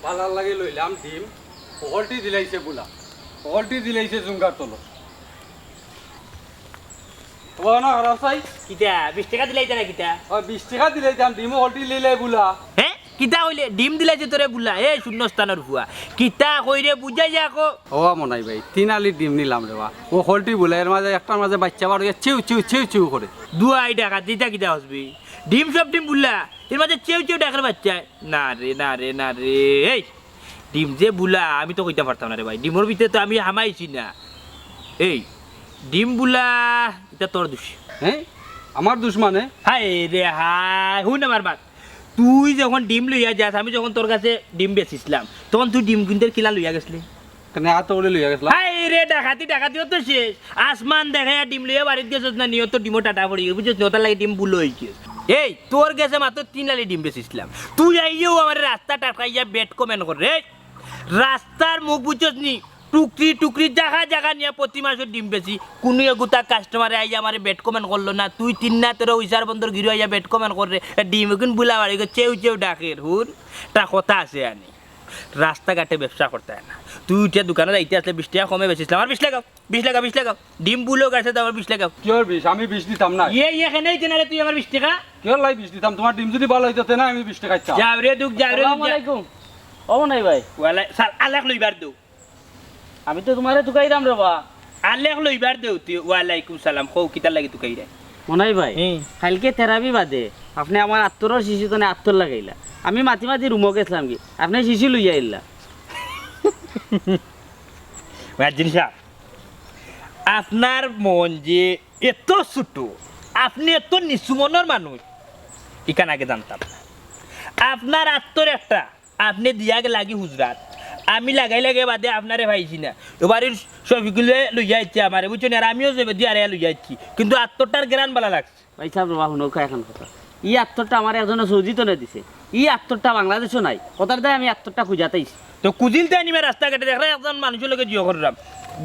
ভালার লাগে লইলাম ডিম পকলটি দিলাইছে বুলা পকলটি দিলাইছে জুঙ্গার তলো ও না রাসাই কিতা 20 টাকা দিলাইতা না কিতা ও 20 টাকা দিলাইতাম ডিম পকলটি লইলাই বুলা হে কিতা হইলে ডিম দিলাইছে তোরে বুলা এ শূন্যস্থানের হুয়া কিতা কইরে বুঝাই যা কো ও মনাই ভাই 3 আলি ডিম নিলাম রে বা পকলটি বুলা এর মাঝে একটার মাঝে বাচ্চা বার হইয়া চিউ চিউ চিউ চিউ করে 2 টাকা দিতা কিতা হসবি ডিম সব ডিম বুলা এর মাঝে চেউ চেউ ডাকের বাচ্চা না রে এই ডিম যে বুলা আমি তো কইতে পারতাম না রে ভাই ডিমর ভিতরে তো আমি হামাইছি না এই ডিম বুলা এটা তোর দোষ হ্যাঁ আমার দুশ্মনে হাই রে হাই হুন আমার বাত তুই যখন ডিম লইয়া যাস আমি যখন তোর কাছে ডিম বেচিছিলাম তখন তুই ডিম কিনতে কিলা লইয়া গেছলি কেন এত করে লইয়া গেছলা হাই রে ডাকাতিও তো শেষ আসমান দেখে ডিম লইয়া বাড়িতে গেছস না নিয়ত ডিমও টাটা পড়ি বুঝছিস নতা লাগে ডিম বুলো হই গেছ এই তোর কাছে মাত্র 3 লালি ডিম বেচিছিলাম তুই আইও আমার রাস্তা টাকাইয়া বেট কমেন্ট কর রে রাস্তার মুখ বুঝছস নি টুকরি জায়গা নিয়ে প্রতি মাসে ডিম বেশি কোনো এগুতা কাস্টমারে আইয়া আমার বেট কমেন্ট করলো না তুই 3 না তোর উইসার বন্দর ঘিরে আইয়া বেট কমেন্ট করে ডিম এখন বুলা বাড়ি চেউ ডাকের হুন তা কথা আছে আনি রাস্তাঘাটে ব্যবসা করতে হয় না তুই উঠে দোকানে যাইতে আসলে 20 টাকা কমে বেচিছিলাম আর 20 টাকা ডিম বুলো গাছে তো আমার 20 টাকা কি ওর 20 আমি 20 দিতাম না এখানেই কেনারে তুই আমার 20 টাকা কি ওর লাই 20 দিতাম তোমার ডিম যদি ভালো হইতো না আমি 20 টাকা চাই যাও রে আসসালামু আলাইকুম ও নাই ভাই ওয়ালাই সাল আলাক লইবার দৌ আমি তো তোমারে তুকাইরাম রে বা আলাক লইবার দৌ তুই ওয়ালাইকুম সালাম কও কিতা লাগি তুকাইরা মনাই ভাই কালকে থেরাপি বাদে আপনি আমার আত্মর শিশু তো আত্মর লাগাইলা আমি মাতি রুমো গেছিলাম কি আপনি শিশু লইয়া আইলা জিনিস আপনার মন যে এত ছোট আপনি এত নিচু মনের মানুষ এখানে আগে জানতাম না আপনার আত্মর একটা আপনি দিয়া লাগি হুজরাত আমি লাগাই বাদে আপনারে ভাইছি না এবারের সবগুলো লইয়া যাচ্ছি আমার বুঝছেন আর আমিও যাবে দিয়ে আর লইয়া যাচ্ছি কিন্তু আত্মটার গ্রান ভালো লাগছে ভাই সাহেব বাবা নৌকা এখন কথা ই আত্মরটা আমার একজনে সৌদি তো দিছে ই আত্মরটা বাংলাদেশও নাই কথার দায় আমি আত্মরটা খুঁজাতেইছি তো কুজিলতে আনিমে রাস্তাঘাটে দেখলে একজন মানুষের লোকে জিও করলাম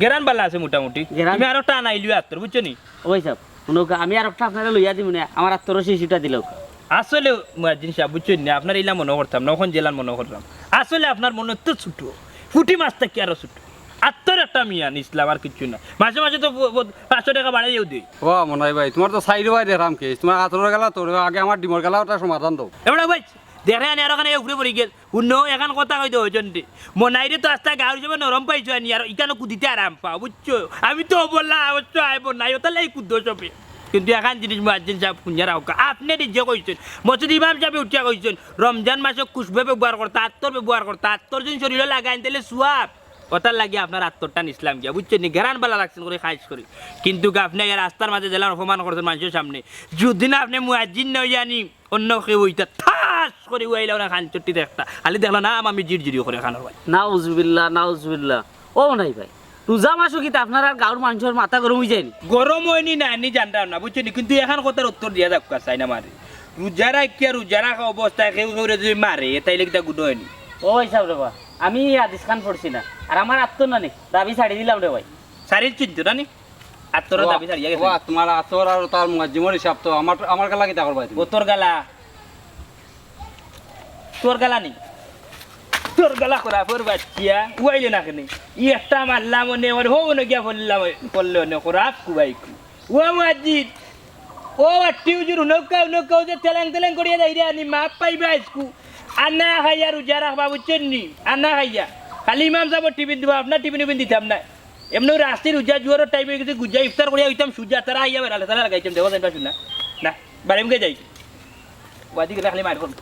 গ্রান ভালো আছে মোটামুটি তুমি আরো টান আইলিও আত্মর বুঝছো নি ওই সাহেব নৌকা আমি আর একটা আপনারা লইয়া দিব না আমার আত্মর শিশুটা দিল আসলে জিনিস বুঝছেন না আপনার ইলা মনে করতাম না ওখান জেলার মনে করতাম আসলে আপনার মনে তো ছোট ফুটি মাছটা কি আরো ছোট আত্মর একটা মিয়ান ইসলাম আর কিছু না মাঝে তো 500 টাকা বাড়াইও দিই ও মনাই ভাই তোমার তো সাইড ভাই দেখাম কে তোমার আতর গেলা তোর আগে আমার ডিমর গেলা ওটা সমাধান দাও এবারে ভাই দেখে আনি আর ওখানে ঘুরে পড়ি গেল শুনো এখন কথা কইতে হয়েছেন মনাইরে তো আস্তা গাঁর হিসেবে নরম পাইছো আনি আর এখানে কুদিতে আরাম পাও বুঝছো আমি তো বললাম অবশ্য আইব নাই ওটা লাই কুদ্দ সবে কিন্তু এখন জিনিস মুয়াজ্জিন সাহেব খুঁজে রাখো আপনি নিজে কইছেন মসজিদ ইমাম সাহেব উঠিয়া কইছেন রমজান মাসে খুশবে ব্যবহার করতে আত্মর ব্যবহার করতে আত্মর যদি শরীরে লাগাই তাহলে সোয়াব ওটার লাগে আপনার আত্মরটা নিসলাম গিয়া বুঝছেন নি গেরান বালা লাগছেন করে খাইস করি কিন্তু আপনি রাস্তার মাঝে জেলার অপমান করছেন মানুষের সামনে যদি না আপনি মুয়াজ্জিন নই জানি অন্য কেউ ওইটা ঠাস করে উইলাও না খান চট্টি দেখতা খালি দেখলো না আমি জিরজিরি করে খানোর ভাই নাউজুবিল্লাহ ও নাই ভাই রোজা মাসও কি আপনার আর গাঁর মানুষের মাথা গরম হয়ে যায়নি গরম হয়নি না নি জানতাম না বুঝছেন কিন্তু এখন কথার উত্তর দিয়া যাক চাই না মারে রোজা রাখা অবস্থায় কেউ কেউ যদি মারে তাইলে কিটা গুড হয়নি ও হিসাব রে ভাই আমি হাদিস খান পড়ছি না আর আমার আত্মর না নি দাবি ছাড়ি দিলাম রে ভাই শারীর চিন্তা না নি আত্মর দাবি ছাড়িয়া গেছে তোমার আতর আর তার মুয়াজ্জিমের হিসাব তো আমার গেলা কি তা করবা তুমি তোর গালা নি তোর গালা করা পর বাচ্চিয়া উইলে না কেন ই একটা মারলাম মনে ওর হো না গিয়া বললাম করলে না করাপ কুবাইকু ও মসজিদ ও টিউজুর নৌকা যে তেলেং করিয়া যাই রে আনি মাপ পাইবে আজকু আনা খাইয়া রোজা রাখবা বুঝছেন নি আনা খাইয়া খালি ইমাম সাহেব টিফিন দিব আপনার টিফিন দিতাম না এমনি রাস্তি রোজা জুয়ারের টাইমে গেছে গুজা ইফতার করিয়া হইতাম সুজা তারা আইয়া বেড়ালে তারা লাগাইতাম দেওয়া যাইবা শুনা না বাড়িমকে যাই ওয়াদিকে রাখলে মার করুন